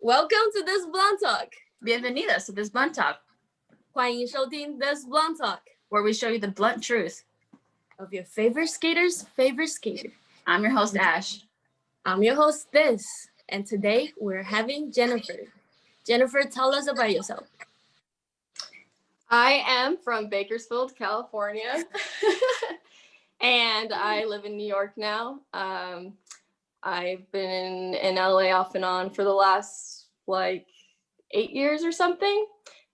Welcome to this Blunt Talk. Bienvenidos to this Blunt Talk, 欢迎收听 This Blunt Talk, where we show you the blunt truth of your favorite skater's favorite skater. I'm your host, Ash. I'm your host, This, and today we're having Jennifer. Jennifer, tell us about yourself. I am from Bakersfield, California, and I live in New York now. I've been in LA off and on for the last 8 years or something,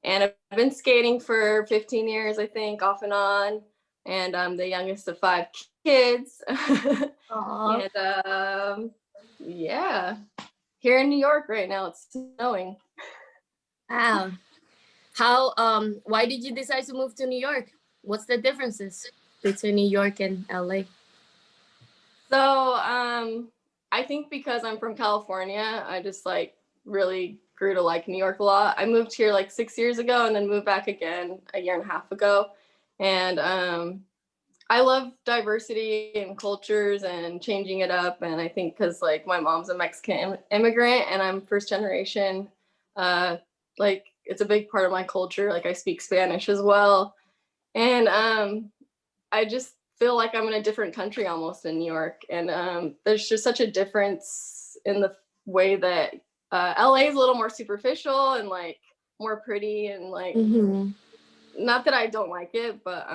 and I've been skating for 15 years, I think, off and on, and I'm the youngest of 5 kids. And yeah, here in New York right now, it's snowing. Wow. Why did you decide to move to New York? What's the differences between New York and LA? So, I think because I'm from California, I just really grew to like New York a lot. I moved here 6 years ago and then moved back again a year and a half ago. And I love diversity and cultures and changing it up. And I think because my mom's a Mexican immigrant and I'm first generation, it's a big part of my culture. I speak Spanish as well. And I just feel like I'm in a different country almost in New York. And there's just such a difference in the way that LA is a little more superficial and more pretty and not that I don't like it, but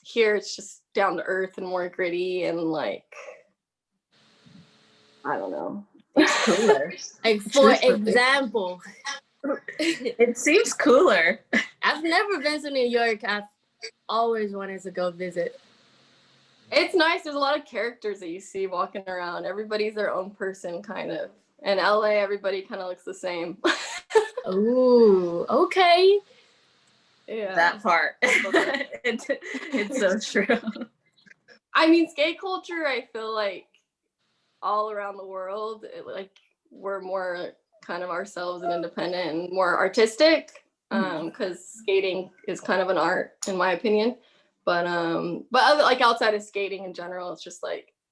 here it's just down to earth and more gritty and I don't know. It's cooler. For example, it seems cooler. I've never been to New York. I've always wanted to go visit. It's nice. There's a lot of characters that you see walking around. Everybody's their own person, kind of. In LA, everybody kind of looks the same. Ooh, okay. Yeah. That part. It's so true. I mean, skate culture, I feel all around the world, we're more kind of ourselves and independent and more artistic, because skating is kind of an art, in my opinion. But outside of skating in general, it's just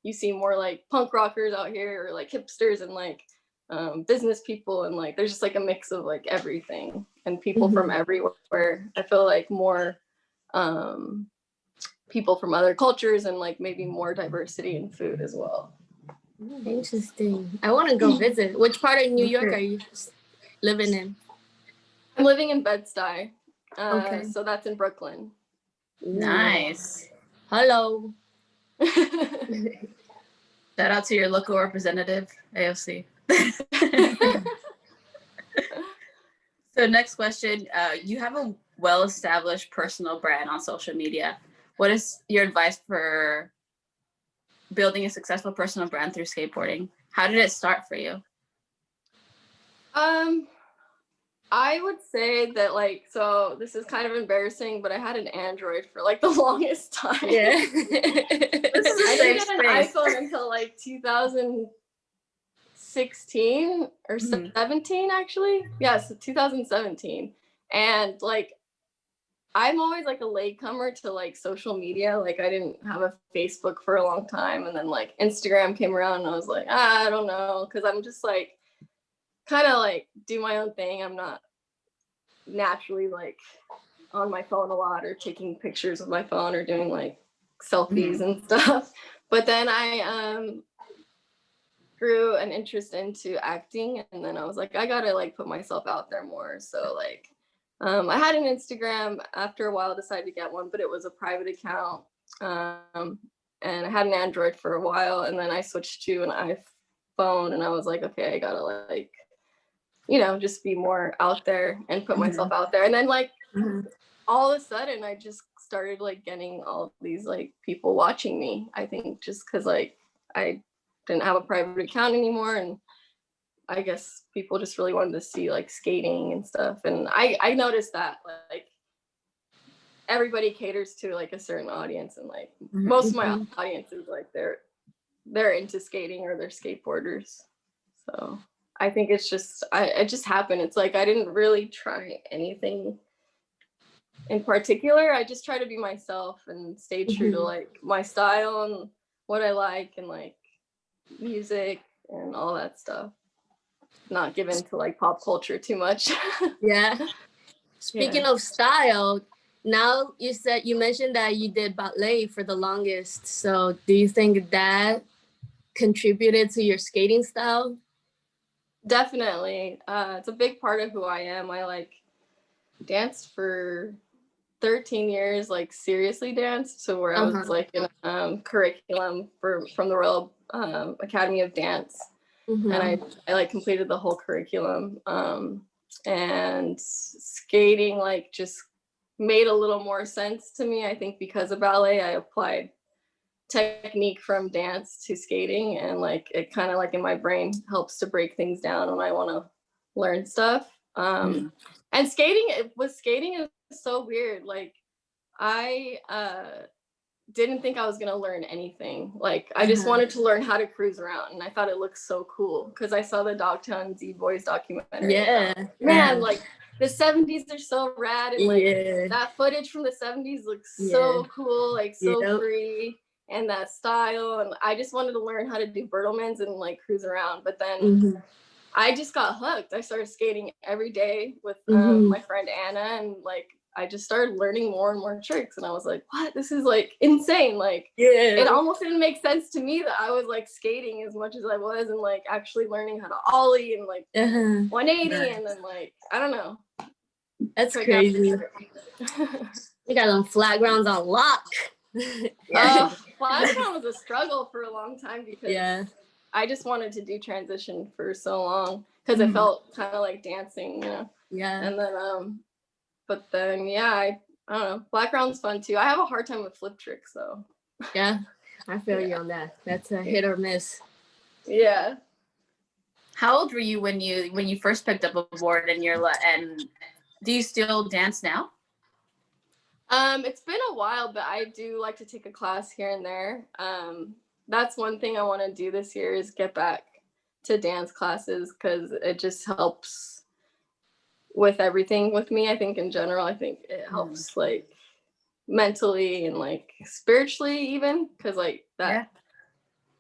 you see more punk rockers out here or hipsters and business people and there's just a mix of everything and people from everywhere. I feel more people from other cultures and maybe more diversity in food as well. Interesting. I want to go visit. Which part of New York are you living in? I'm living in Bed-Stuy. Okay. So that's in Brooklyn. Nice. Hello. Shout out to your local representative, AOC. So next question, you have a well-established personal brand on social media. What is your advice for building a successful personal brand through skateboarding? How did it start for you? I would say that so this is kind of embarrassing, but I had an Android for the longest time. Yeah. I didn't get an iPhone until 2016 or 17 actually. Yes, 2017. And I'm always a latecomer to social media. I didn't have a Facebook for a long time, and then Instagram came around and I was I don't know, because I'm just kind of do my own thing. I'm not naturally on my phone a lot or taking pictures with my phone or doing selfies and stuff. But then I grew an interest into acting, and then I was I gotta put myself out there more. So I had an Instagram. After a while, decided to get one, but it was a private account. And I had an Android for a while, and then I switched to an iPhone, and I was okay, I gotta just be more out there and put myself out there. And then all of a sudden, I just started getting all these people watching me. I think just because I didn't have a private account anymore, and I guess people just really wanted to see skating and stuff. And I noticed that everybody caters to a certain audience, and most of my audience is they're into skating or they're skateboarders. So I think it's just it just happened. It's I didn't really try anything in particular. I just try to be myself and stay true to my style and what I like and music and all that stuff. not given to like pop culture too much. Yeah. Speaking of style, now you mentioned that you did ballet for the longest. So do you think that contributed to your skating style? Definitely. It's a big part of who I am. I like danced for 13 years, like seriously danced. So where I was like in curriculum from the Royal Academy of Dance. And I like completed the whole curriculum. And skating like just made a little more sense to me. I think because of ballet, I applied technique from dance to skating, and like it kind of like in my brain helps to break things down when I want to learn stuff. And skating is so weird. Like I didn't think I was gonna learn anything. Like I just wanted to learn how to cruise around, and I thought it looked so cool because I saw the Dogtown Z Boys documentary. Yeah, man, like the 70s are so rad, and like that footage from the 70s looks so cool, like so free, and that style. And I just wanted to learn how to do Bertelmans and like cruise around. But then I just got hooked. I started skating every day with my friend Anna, and like I just started learning more and more tricks, and I was like, what? This is like insane. Like it almost didn't make sense to me that I was like skating as much as I was, and like actually learning how to ollie and like 180 and then like I don't know. That's crazy. You got them flat grounds on lock. Flat ground was a struggle for a long time because I just wanted to do transition for so long because it felt kind of like dancing, you know. And then but then I don't know, flat ground's fun too. I have a hard time with flip tricks though. Yeah, I feel you on that. That's a hit or miss. Yeah. How old were you when you first picked up a board, and do you still dance now? It's been a while, but I do like to take a class here and there. That's one thing I want to do this year is get back to dance classes because it just helps with everything with me. I think in general, I think it helps like mentally and like spiritually even, because like that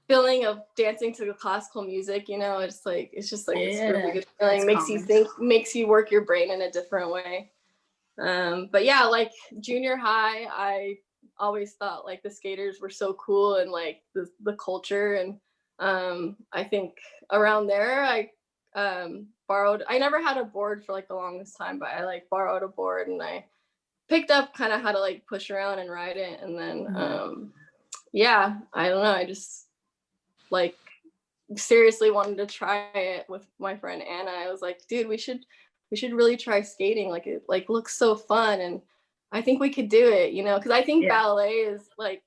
feeling of dancing to the classical music, you know, it's just like it's really good feeling. Makes you work your brain in a different way. But yeah, like junior high, I always thought like the skaters were so cool and like the culture, and I think around there I never had a board for like the longest time, but I like borrowed a board and I picked up kind of how to like push around and ride it. And then I don't know, I just like seriously wanted to try it with my friend Anna. I was like, dude, we should really try skating. Like it like looks so fun, and I think we could do it, you know, because I think ballet is like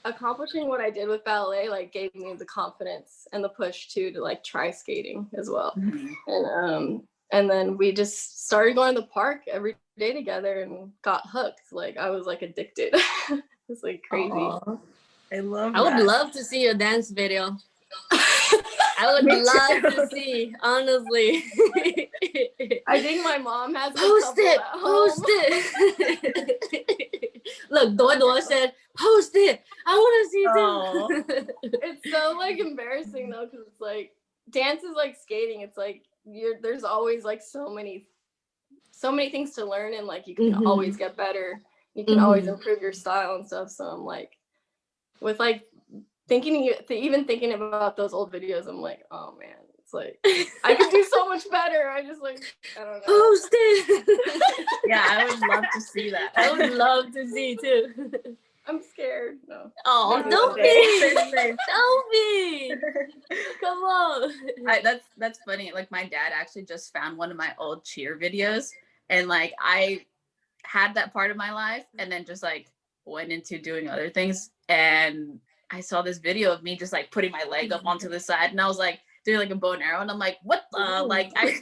accomplishing what I did with ballet like gave me the confidence and the push to like try skating as well. And then we just started going to the park every day together and got hooked. Like I was like addicted. It's like crazy. Aww. I would love to see a dance video. I would love to see, honestly. I think my mom has post it. Look, Dor said, post it. I want to see too. It's so like embarrassing though, because it's like dance is like skating. It's like there's always like so many things to learn, and like you can always get better. You can always improve your style and stuff. So I'm like, with like even thinking about those old videos, I'm like, oh man, it's like I could do so much better. I just like, I don't know. Post it. Yeah, I would love to see that. I would love to see too. I'm scared. No. Oh, don't be. Don't be. Come on. That's funny. Like my dad actually just found one of my old cheer videos, and like I had that part of my life and then just like went into doing other things, and I saw this video of me just like putting my leg up onto the side, and I was like doing like a bow and arrow, and I'm like, what the like I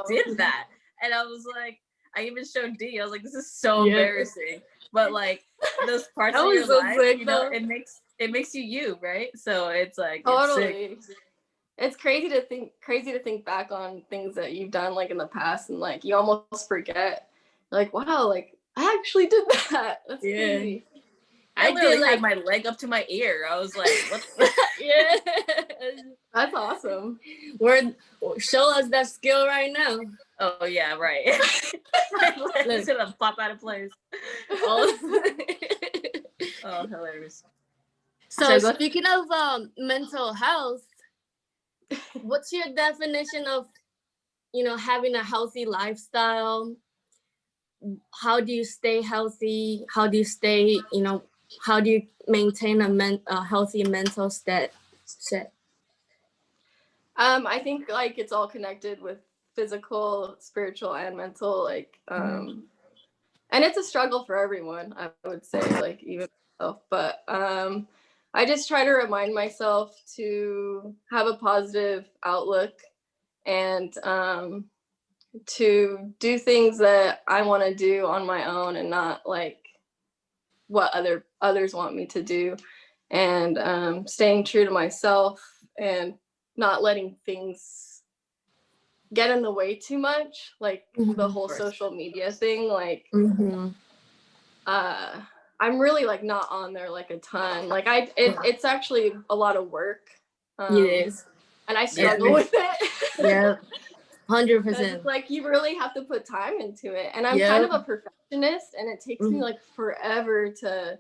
did that. And I was like, I even showed D. I was like, this is so embarrassing. But like those parts of your life, sick, you know, it makes you, right? So it's like totally. It's crazy to think back on things that you've done like in the past, and like you almost forget. Like, wow, like I actually did that. That's crazy. I did, literally like- had my leg up to my ear. I was like, what the Yeah. That's awesome. Show us that skill right now. Oh yeah, right. My leg's gonna pop out of place. Oh. Oh, hilarious. So So go- speaking of mental health, what's your definition of, having a healthy lifestyle? How do you stay healthy? How do you stay, how do you maintain a healthy mental state? I think like it's all connected with physical, spiritual, and mental. Like, and it's a struggle for everyone. I would say, like even myself. But I just try to remind myself to have a positive outlook and to do things that I want to do on my own and not like what others want me to do, and staying true to myself and not letting things get in the way too much, like the whole social media thing. Like I'm really like not on there like a ton. Like it's actually a lot of work. It is. And I struggle with it. Yeah. 100%. It's like you really have to put time into it, and I'm kind of a perfectionist, and it takes me like forever to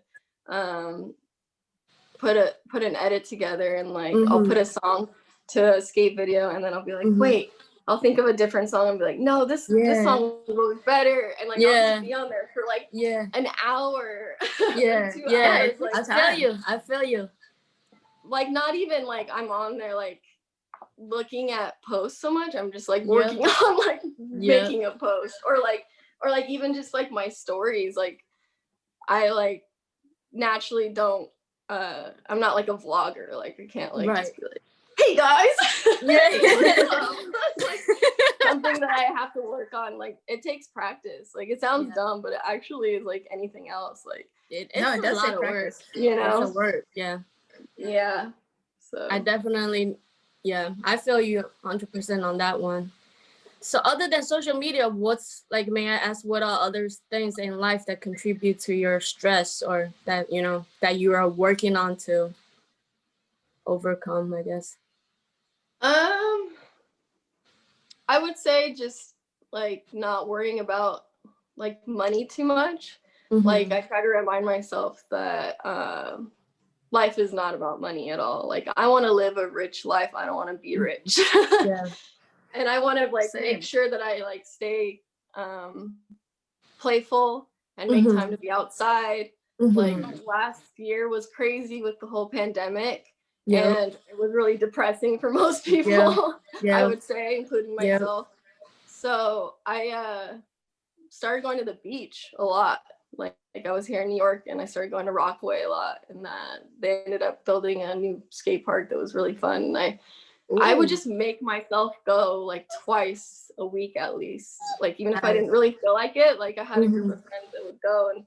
put an edit together, and like I'll put a song to a skate video, and then I'll be like, wait, I'll think of a different song and be like, no, this song goes better, and like I'll just be on there for like an hour, 2 hours. Like, I feel you. Like not even like I'm on there like looking at posts so much. I'm just like working on like making a post, or like even just like my stories. Like I like naturally don't I'm not like a vlogger. Like I can't like just be like, hey guys. That's like something that I have to work on. Like it takes practice. Like it sounds dumb, but it actually is like anything else. Like it does take take practice. You know, it's a work. Yeah. So I definitely, I feel you 100% on that one. So other than social media, what's like, may I ask, what are other things in life that contribute to your stress, or that, that you are working on to overcome, I guess? I would say just like not worrying about like money too much. Like I try to remind myself that life is not about money at all. Like I want to live a rich life. I don't want to be rich. And I want to like make sure that I like stay playful and make time to be outside. Like last year was crazy with the whole pandemic. And it was really depressing for most people, I would say, including myself. So I started going to the beach a lot. Like I was here in New York, and I started going to Rockaway a lot, and they ended up building a new skate park that was really fun. And I would just make myself go like twice a week at least. Like even if I didn't really feel like it, like I had a group of friends that would go, and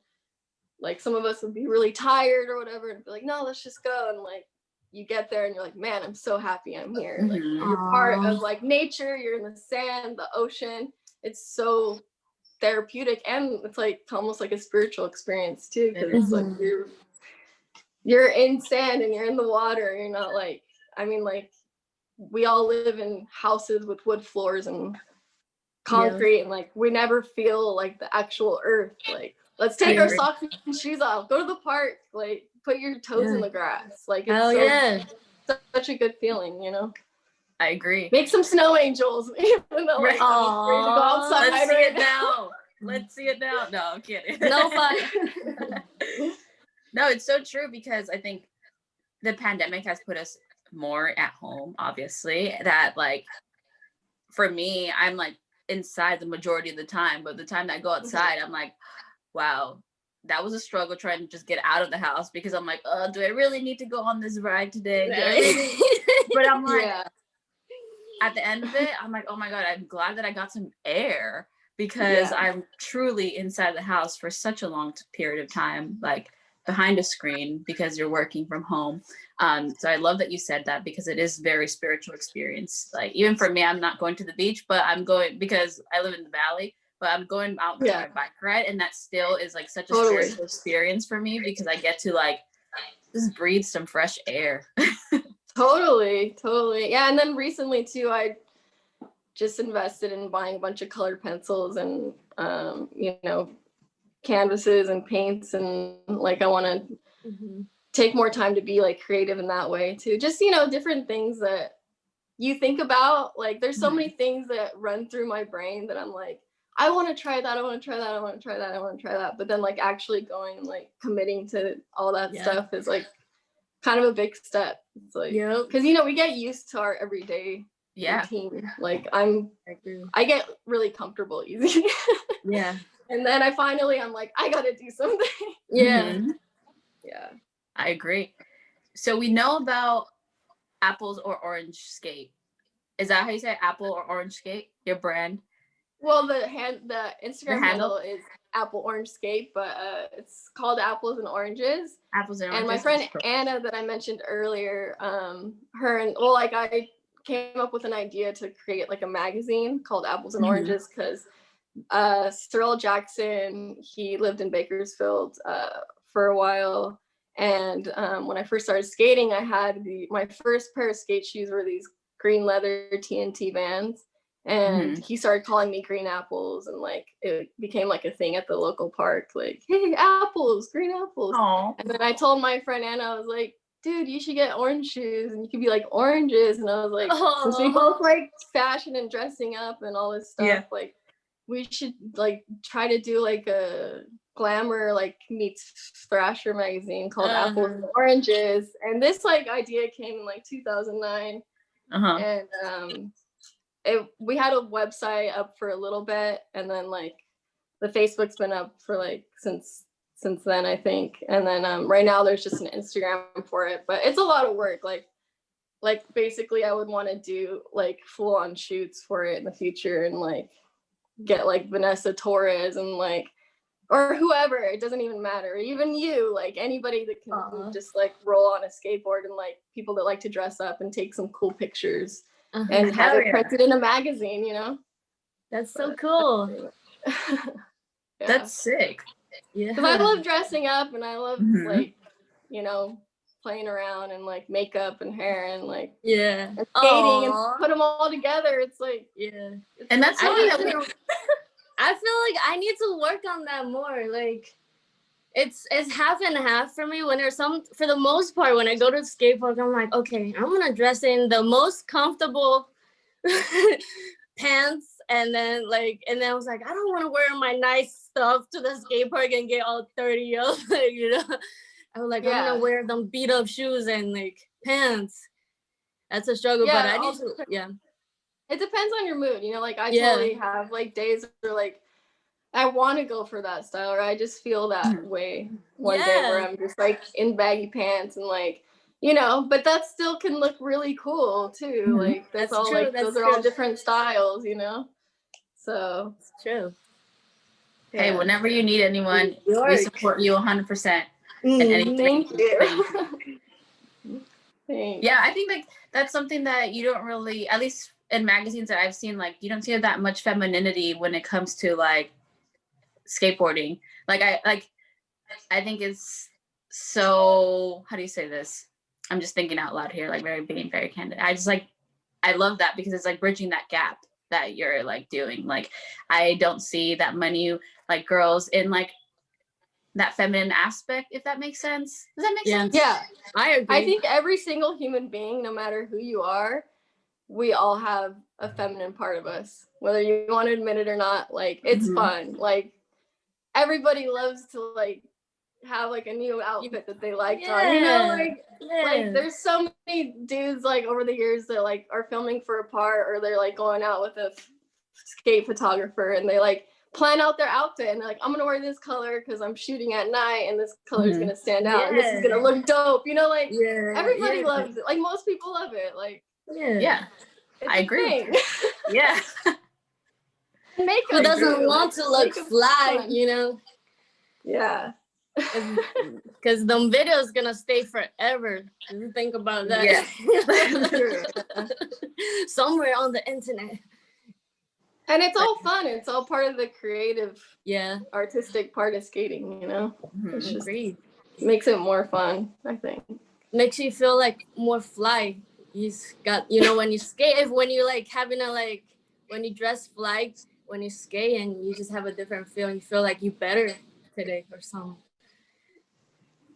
like some of us would be really tired or whatever, and be like, no, let's just go. And like you get there and you're like, man, I'm so happy I'm here. Like you're part of like nature, you're in the sand, the ocean. It's so therapeutic, and it's like almost like a spiritual experience too, because it's like you're in sand and you're in the water. You're not like, I mean, like we all live in houses with wood floors and concrete, and like we never feel like the actual earth. Like let's take our socks and shoes off, go to the park, like put your toes in the grass. Like it's such a good feeling, you know. I agree. Make some snow angels, even though like I'm afraid to go outside. Let's see it now. Let's see it now. No, I'm kidding. No fun. No, it's so true, because I think the pandemic has put us more at home, obviously. That like for me, I'm like inside the majority of the time, but the time that I go outside, I'm like, wow, that was a struggle trying to just get out of the house, because I'm like, oh, do I really need to go on this ride today? But I'm like, at the end of it, I'm like, oh my God, I'm glad that I got some air, because I'm truly inside the house for such a long period of time, like behind a screen, because you're working from home. So I love that you said that, because it is very spiritual experience. Like even for me, I'm not going to the beach, but I'm going because I live in the valley, but I'm going out to my bike ride, and that still is like such a spiritual experience for me because I get to like just breathe some fresh air. Totally. Yeah, and then recently too, I just invested in buying a bunch of colored pencils and you know, canvases and paints, and like I want to take more time to be like creative in that way too. Just, you know, different things that you think about. Like there's so many things that run through my brain that I'm like, I want to try that, I want to try that, I want to try that, I want to try that. But then like actually going and like committing to all that stuff is like kind of a big step. It's like, because you know, we get used to our everyday routine. Like I get really comfortable easy. And then I'm like, I gotta do something. Yeah, I agree. So we know about Apples or Orange Skate. Is that how you say Apple or Orange Skate, your brand? Well, the Instagram handle is Apple Orange Skate, but it's called Apples and Oranges. Apples and Oranges. And my friend Anna that I mentioned earlier, I came up with an idea to create like a magazine called Apples and Oranges because Cyril Jackson, he lived in Bakersfield for a while. And when I first started skating, I had my first pair of skate shoes were these green leather TNT Vans. And he started calling me Green Apples, and like it became like a thing at the local park, like, hey, apples, green apples. Aww. And then I told my friend Anna, I was like, dude, you should get orange shoes and you could be like oranges. And I was like, since we both like fashion and dressing up and all this stuff, like we should like try to do like a glamour like meets Thrasher magazine called Apples and Oranges. And this like idea came in like 2009. And we had a website up for a little bit, and then like the Facebook's been up for like since then, I think. And then right now there's just an Instagram for it, but it's a lot of work. Like basically I would want to do like full on shoots for it in the future and like get like Vanessa Torres and like, or whoever, it doesn't even matter. Even you, like anybody that can just like roll on a skateboard, and like people that like to dress up and take some cool pictures and have it printed in a magazine, you know? That's so cool. That's sick. Yeah. Because I love dressing up, and I love like, you know, playing around and like makeup and hair and like and skating and put them all together. It's like and that's something that I feel like I need to work on that more. Like it's half and half for me. When there's for the most part, when I go to the skate park, I'm like, okay, I'm gonna dress in the most comfortable pants, and then I was like, I don't want to wear my nice stuff to the skate park and get all 30 up, you know. I was like, I'm gonna wear them beat up shoes and like pants. That's a struggle, but I need to. It depends on your mood, you know. Like I totally have like days where like I want to go for that style, or I just feel that way one day where I'm just like in baggy pants and like, you know, but that still can look really cool too. Like that's all true. Like those are all different styles, you know. So it's true. Hey, whenever you need anyone, we support you 100%. Thank you. Thanks. Yeah, I think like that's something that you don't really, at least in magazines that I've seen, like you don't see that much femininity when it comes to like skateboarding. I think it's so, how do you say this? I'm just thinking out loud here, like being very candid. I love that because it's like bridging that gap that you're like doing. Like I don't see that many like girls in like that feminine aspect, if that makes sense. Does that make sense? Yeah, I agree. I think every single human being, no matter who you are, we all have a feminine part of us, whether you want to admit it or not. Like it's fun. Like everybody loves to like have like a new outfit that they liked on, you know, like there's so many dudes like over the years that like are filming for a part, or they're like going out with a skate photographer and they like plan out their outfit and they're like, I'm gonna wear this color because I'm shooting at night and this color is gonna stand out and this is gonna look dope, you know, like everybody loves it. Like most people love it. Like I agree. Yeah. Makeup. Who doesn't want to look fly, you know? Yeah. Because them videos gonna stay forever. Just think about that. Yeah. Somewhere on the internet. And it's all fun. It's all part of the creative, artistic part of skating, you know? It's just Agreed. makes it more fun, I think. Makes you feel like more fly. You got, you know, when you skate, when you like having a like, when you dress fly, when you skate and you just have a different feel, you feel like you better today or something.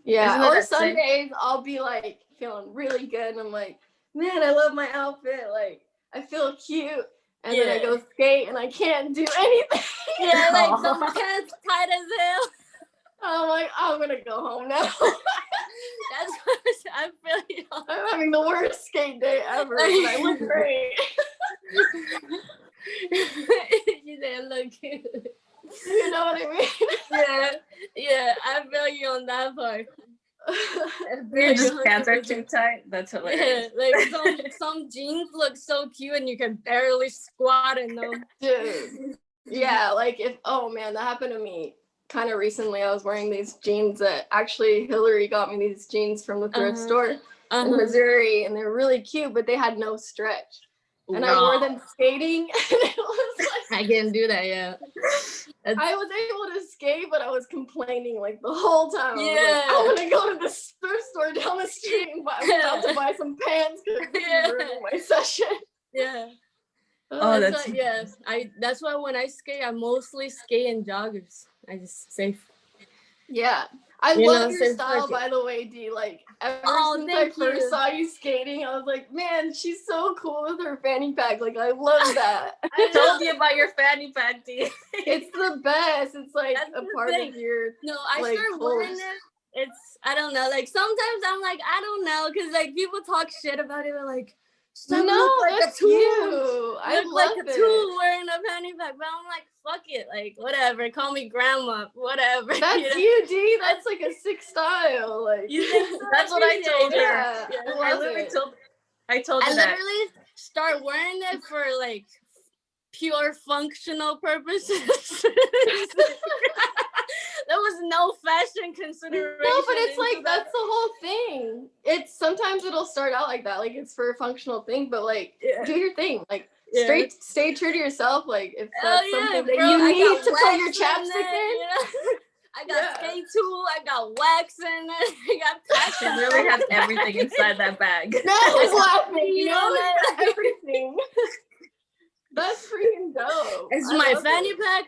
Yeah, or some days I'll be like feeling really good and I'm like, man, I love my outfit. Like, I feel cute. And then I go skate and I can't do anything. Yeah, like some pants tight as hell. I'm like, I'm gonna go home now. That's what I feel. You know. I'm having the worst skate day ever, but I look great. You didn't look cute. You know what I mean? Yeah, I feel you on that part. Your just pants are too tight. That's hilarious. Yeah, like some jeans look so cute and you can barely squat in them. Dude. Yeah, like oh man, that happened to me kind of recently. I was wearing these jeans that actually Hillary got me these jeans from the thrift store in Missouri, and they're really cute, but they had no stretch. And I wore them skating, and it was like I can't do that, yeah. I was able to skate, but I was complaining like the whole time. I was like, I'm gonna go to the thrift store down the street and I'm about to buy some pants because this is ruining my session. Yeah. That's that's why when I skate, I mostly skate in joggers. I just safe. Yeah. I love your style, by the way, D. Like, ever since I first saw you skating, I was like, man, she's so cool with her fanny pack. Like, I love that. I told you about your fanny pack, D. It's the best. It's like a part of your. No, I start wearing it. It's, I don't know. Like, sometimes I'm like, I don't know. Because, like, people talk shit about it. They're like, that's you. I look like a tool wearing a fanny pack, but I'm like, fuck it, like whatever. Call me grandma, whatever. That's you, D. That's like a sick style. Like you think so? That's what I told her. Yeah, I told her that. I literally start wearing it for like pure functional purposes. There was no fashion consideration. No, but it's like that's the whole thing. It's sometimes it'll start out like that, like it's for a functional thing, but like do your thing, like stay true to yourself. Like if that's something that you need to put your chapstick in. I got skate tool, I got wax in it, I got passion. She really has everything inside that bag. No, it's laughing, you know, everything. That's freaking dope. It's my fanny pack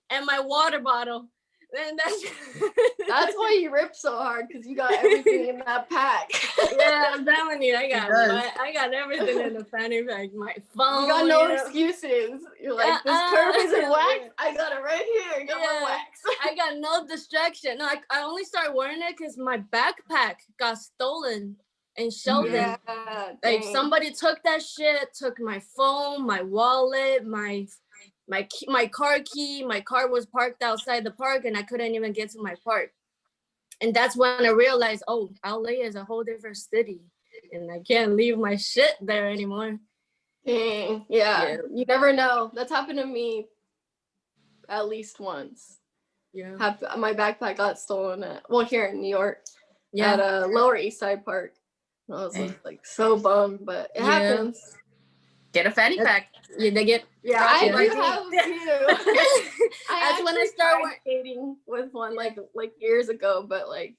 and my water bottle. And that's why you rip so hard, because you got everything in that pack. Yeah, I'm telling you, I got everything in the fanny pack. My phone. You got no excuses. You're like, this curve isn't wax. I got it right here. I got my wax. I got no distraction. No, I only started wearing it because my backpack got stolen in Sheldon. Like somebody took that shit, took my phone, my wallet, my car key. My car was parked outside the park and I couldn't even get to my park. And that's when I realized, oh, LA is a whole different city and I can't leave my shit there anymore. Dang. Yeah, you never know. That's happened to me at least once. Yeah. My backpack got stolen here in New York at a Lower East Side Park. I was like so bummed, but it happens. Get a fanny pack. Yeah, they get. Yeah, I do have a few. That's when I started skating with one like years ago, but like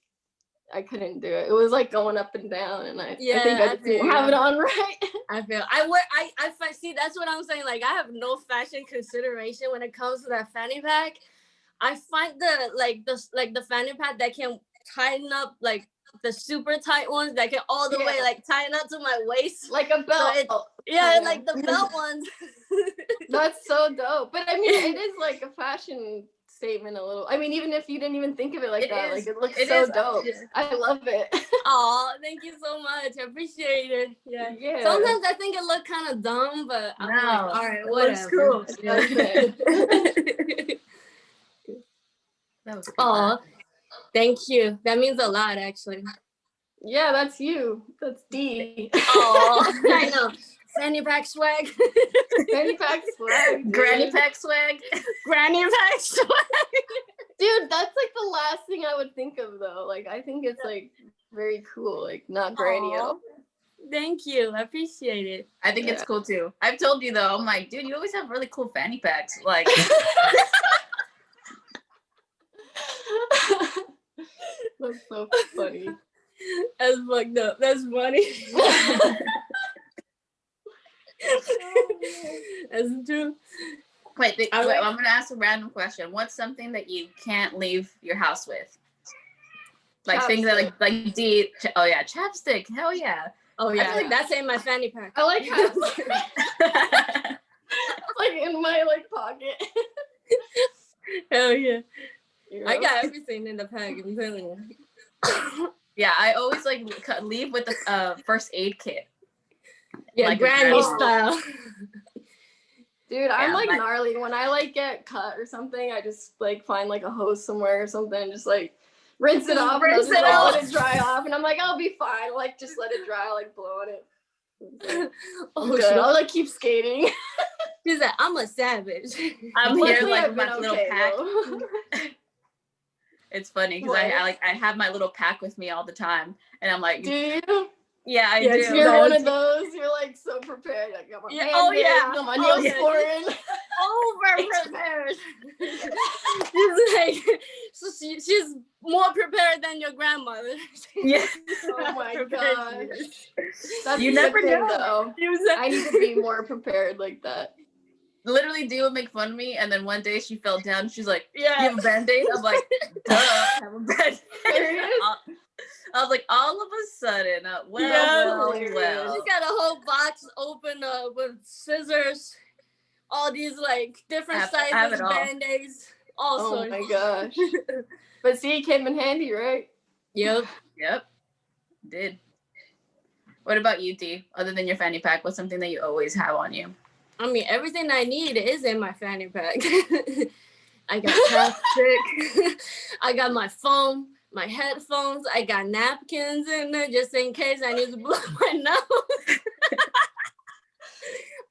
I couldn't do it. It was like going up and down, and I think I didn't have it on right. I see. That's what I'm saying. Like I have no fashion consideration when it comes to that fanny pack. I find the fanny pack that can tighten up like the super tight ones that can all the way like tighten up to my waist like a belt. So like the belt ones. That's so dope. But I mean, it is like a fashion statement a little. I mean, even if you didn't even think of it like that, like it looks so dope. I love it. Oh, thank you so much. I appreciate it. Yeah. Sometimes I think it looked kind of dumb, but I'm like, all right, whatever. It looks cool. That was cool. Thank you. That means a lot, actually. Yeah, that's you. That's D. Oh, I know. Fanny pack swag. Fanny pack swag. Dude. Granny pack swag. Granny pack swag. Dude, that's like the last thing I would think of, though. Like, I think it's like very cool. Like, not granny at all. Thank you. I appreciate it. I think it's cool too. I've told you though, I'm like, dude, you always have really cool fanny packs. Like, That's so funny. That's fucked up. That's funny. That's true. wait, I'm gonna ask a random question. What's something that you can't leave your house with? Like things that like D. Oh yeah, chapstick. Hell yeah. Oh yeah. I feel like that's in my fanny pack. I like how like in my like pocket. Hell yeah. You I know? got everything in the pack. I'm telling you. Yeah, I always like leave with the first aid kit. Yeah, like granny style. Dude, I'm Yeah, like gnarly. When I like get cut or something, I just like find like a hose somewhere or something and just like rinse it off. Rinse and it like, off. let it dry off. And I'm like, I'll be fine. Like just let it dry, like blow on it. Oh, Good. I'll like keep skating. She's like, I'm a savage. I'm here Luckily, like I've with my been little okay, pack. though. It's funny because I have my little pack with me all the time, and I'm like, Do you? yeah, I Yeah, do. You're one of those. You're like so prepared. Like, got my Band-Aids, got my Neosporin. Over prepared. She's like, so she's more prepared than your grandmother. Yeah. Oh my Prepared god. she is. That's You a never good thing, know. though. She was like, I need to be more prepared like that. Literally, Dee would make fun of me, and then one day she fell down. She's like, yeah. "You have a Band-Aid?" I'm like, "Duh, I have a Band-Aid." Serious? I was like, all of a sudden, well. She got a whole box open with scissors, all these like different I have sizes it all. Band-Aids. All Oh sorts. my gosh. But see, it came in handy, right? Yep. Yep, did. What about you, Dee? Other than your fanny pack, what's something that you always have on you? I mean, everything I need is in my fanny pack. I got chapstick. I got my phone, my headphones. I got napkins in there just in case I need to blow my nose.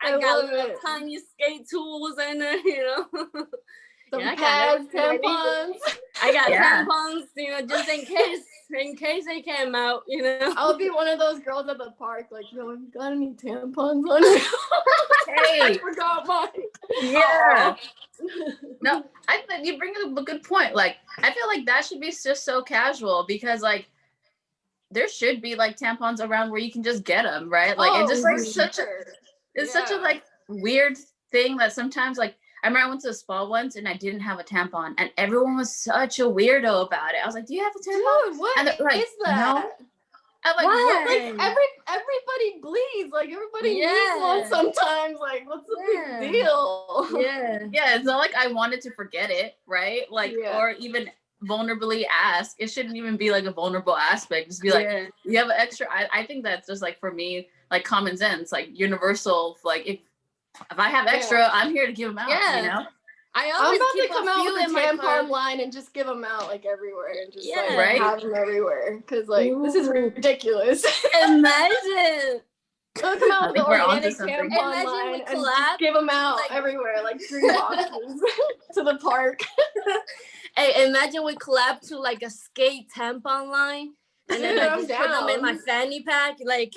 I got little tiny skate tools in there, you know. Some Yeah, pads, tampons. I got tampons, you know, just in case they came out, you know. I'll be one of those girls at the park, like, yo, you got any tampons on you? Hey, I forgot mine. yeah. No, I think you bring up a good point. Like, I feel like that should be just so casual because, like, there should be like tampons around where you can just get them, right? Like, it's just like such a like weird thing that sometimes like. I remember I went to a spa once and I didn't have a tampon, and everyone was such a weirdo about it. I was like, "Do you have a tampon?" Dude, what and like, is that? No. I'm like, Why? "What?" Like everybody bleeds. Like everybody needs one Yeah. sometimes. Like, what's the big deal? Yeah. Yeah, it's not like I wanted to forget it, right? Like, or even vulnerably ask. It shouldn't even be like a vulnerable aspect. Just be like, you have an extra. I think that's just like for me, like common sense, like universal. Like if I have extra, I'm here to give them out. You know. I I'm always about keep to come a out few with in a my tampon car. line and just give them out like everywhere and just Yeah. like Right? have them everywhere. Cause like this is ridiculous. Imagine. They'll come out I with think the we're onto organic something. tampon Imagine line we and collab, just give them out like- everywhere, like 3 boxes to the park. Hey, imagine we collab to like a skate tampon line, and then Dude, I I'm just put them in my down. fanny pack, like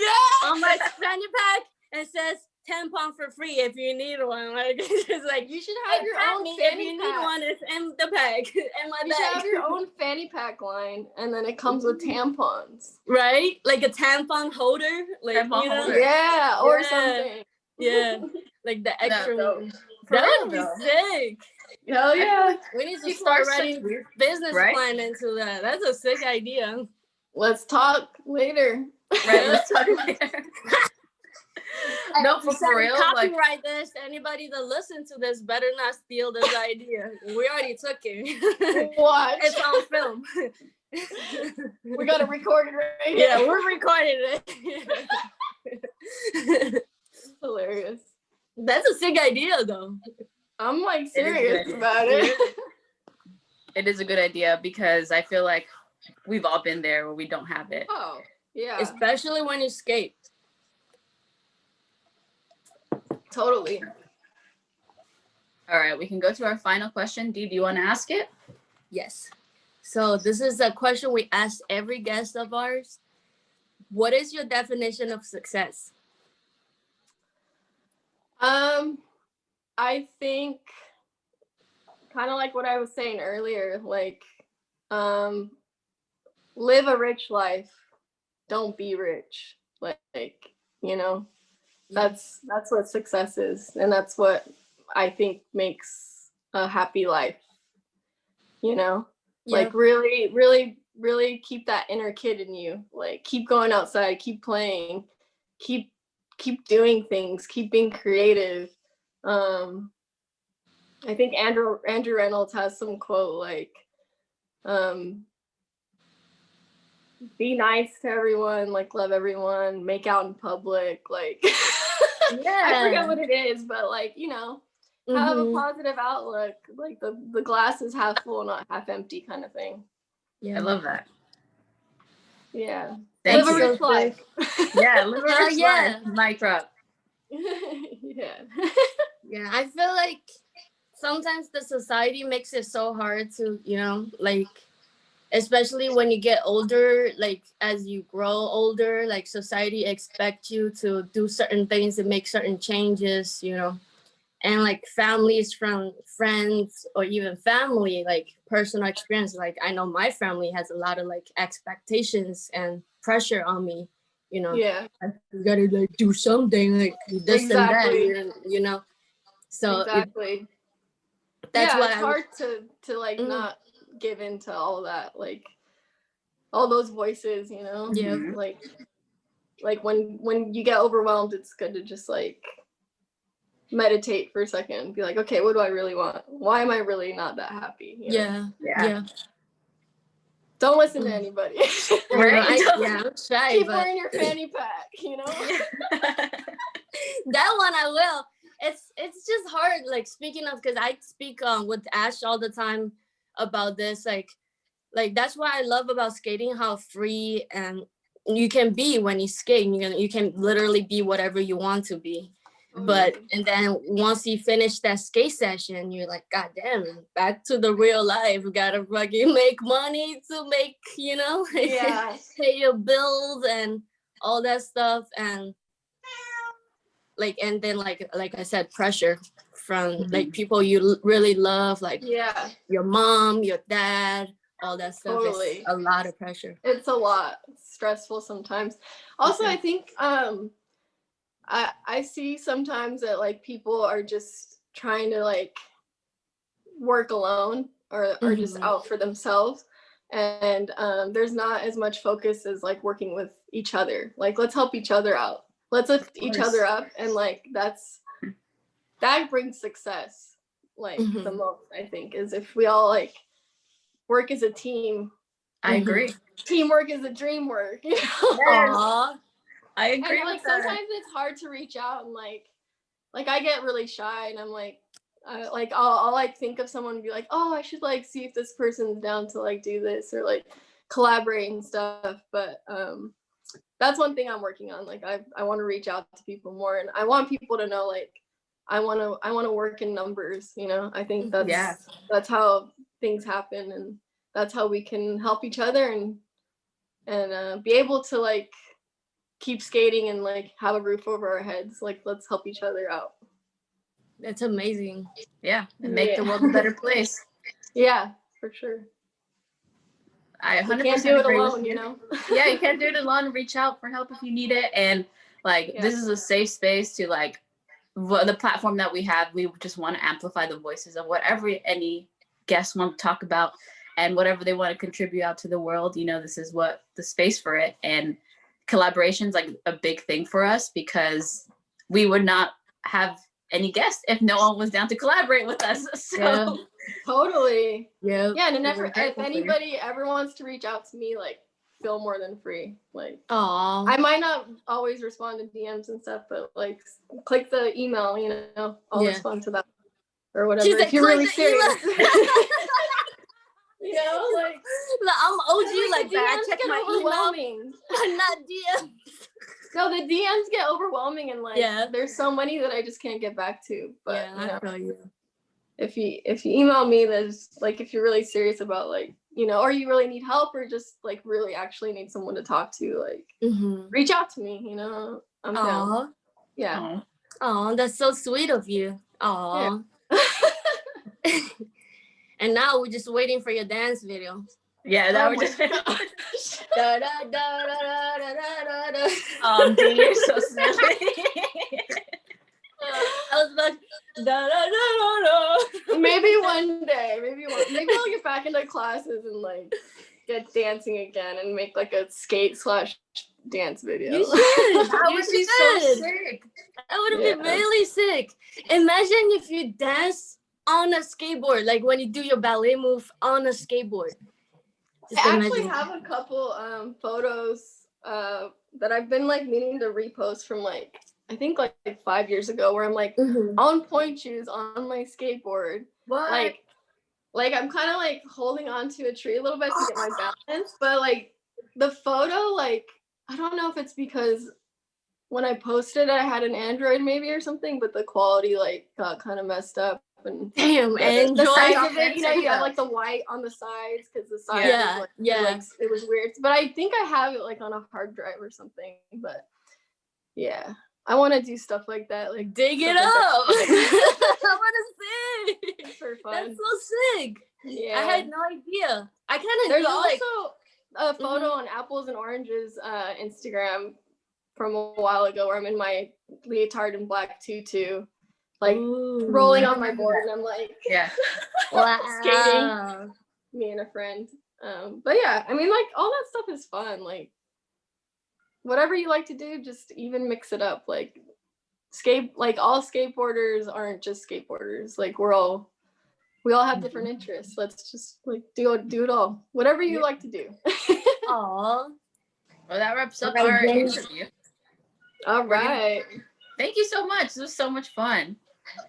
on my fanny pack, and it says tampon for free if you need one. Like it's just like You should have hey, your pat own me if fanny you pack. need one. It's in the bag, in my You should bag. have your own fanny pack line, and then it comes with tampons. Right? Like a tampon holder, like Tampon you know, holder. Yeah, or Yeah. something. yeah, like the extra No, one. For That real, would be though. sick. Hell yeah. We need to People start are such writing weird- business right? plan into that. That's a sick idea. Let's talk later. Right, let's talk later. No, but for real, like, copyright this. Anybody that listens to this better not steal this idea. We already took it. Watch. It's on film. We gotta record it right Yeah, here. we're recording it. Hilarious. That's a sick idea, though. I'm like It is a good serious idea. about it. it is a good idea because I feel like we've all been there where we don't have it. Oh, yeah. Especially when you skate. Totally. All right, we can go to our final question. Dee, do you want to ask it? Yes. So this is a question we ask every guest of ours. what is your definition of success? I think kind of like what I was saying earlier, like, live a rich life, don't be rich. Like, you know, that's what success is, and that's what I think makes a happy life, you know. Like really, really, really keep that inner kid in you. Like, keep going outside, keep playing, keep doing things, keep being creative. I think Andrew Reynolds has some quote like, be nice to everyone, like love everyone, make out in public, like I forget what it is, but like, you know, have a positive outlook, like the glass is half full, not half empty kind of thing. I love that. Yeah. Thank live you. a rich life. Yeah, live a rich life. Mic drop. Yeah. Yeah, I feel like sometimes the society makes it so hard to, you know, like, especially when you get older, like as you grow older, like society expects you to do certain things and make certain changes, you know, and like families from friends or even family, like personal experience, like I know my family has a lot of like expectations and pressure on me, you know. Yeah. You gotta like do something, like this and that, you know. So exactly. That's why it's hard to like not give into all that, like all those voices, you know. Yeah. Like when you get overwhelmed, it's good to just like meditate for a second and be like, okay, what do I really want? Why am I really not that happy? You know? Yeah. Don't listen to anybody. Right? I'm shy, Keep but wearing your fanny pack, you know. that one I will. It's just hard, like speaking of, because I speak with Ash all the time about this, like that's what I love about skating, how free and you can be when you skate. You can literally be whatever you want to be. But and then once you finish that skate session, you're like, God damn, back to the real life. We gotta fucking make money to make, you know, pay your bills and all that stuff. And like, and then like I said, pressure from like people you really love, like your mom, your dad, all that stuff. Totally. It's a lot of pressure. It's a lot. It's stressful sometimes. Also, I think I see sometimes that like people are just trying to like work alone or just out for themselves, and there's not as much focus as like working with each other. Like, let's help each other out, let's lift each other up, and like that brings success like the most, I think, is if we all like work as a team. I agree. Teamwork is a dream work, you know? Yes. I agree. And like sometimes it's hard to reach out, and like I get really shy, and I'm like I'll like think of someone and be like, oh, I should like see if this person's down to like do this or like collaborate and stuff. But that's one thing I'm working on. Like I want to reach out to people more, and I want people to know like I want to work in numbers, you know. I think that's how things happen, and that's how we can help each other and be able to like keep skating and like have a roof over our heads. Like, let's help each other out. That's amazing. Yeah, and make the world a better place. Yeah, for sure. I 100% you can't do it agree alone, with you know. Yeah, you can't do it alone. Reach out for help if you need it, and like this is a safe space to like the platform that we have. We just want to amplify the voices of whatever any guests want to talk about and whatever they want to contribute out to the world. You know, this is what the space for it. And collaboration's like a big thing for us, because we would not have any guests if no one was down to collaborate with us. So totally. Yeah. And if anybody ever wants to reach out to me, like, feel more than free. Like, I might not always respond to DMs and stuff, but like click the email, you know, I'll respond to that or whatever. She's if like, you're really serious. You know, like I'm OG like that. I check my overwhelming. Email. Not DMs. No, the DMs get overwhelming, and like there's so many that I just can't get back to. But I feel you. If you email me, there's like, if you're really serious about like you know, or you really need help, or just like really actually need someone to talk to, like reach out to me, you know. I'm down. Yeah. Oh, that's so sweet of you. Oh. Yeah. And now we're just waiting for your dance video. Yeah, that would just. Da, da, da, da, da, da, da, Dude, you're so silly. I was like, da, da, da, da, da. Maybe one day, maybe I'll get back into classes and like get dancing again and make like a skate/dance video. You should. That would be so sick. That would be really sick. Imagine if you dance on a skateboard, like when you do your ballet move on a skateboard. Just I actually imagine. have a couple photos that I've been like meaning to repost from like I think like 5 years ago, where I'm like on point shoes on my skateboard. What? Like I'm kind of like holding onto a tree a little bit to get my balance, but like the photo, like I don't know if it's because when I posted I had an Android maybe or something, but the quality like got kind of messed up. And Damn, the enjoy. sides of it, you know, you have like the white on the sides because the sides, like, it was weird. But I think I have it like on a hard drive or something. But yeah, I want to do stuff like that, like dig it up. I want to see. For fun. That's so sick. Yeah, I had no idea. I kind of there's knew, like, also a photo on Apples and Oranges Instagram from a while ago where I'm in my leotard and black tutu, like rolling on my board, and I'm like skating, me and a friend. But yeah, I mean, like all that stuff is fun. Like whatever you like to do, just even mix it up. Like like all skateboarders aren't just skateboarders. Like we all have different interests. Let's just like do it all. Whatever you like to do. Aw. Well, that wraps up our interview. All right. Thank you so much. This was so much fun.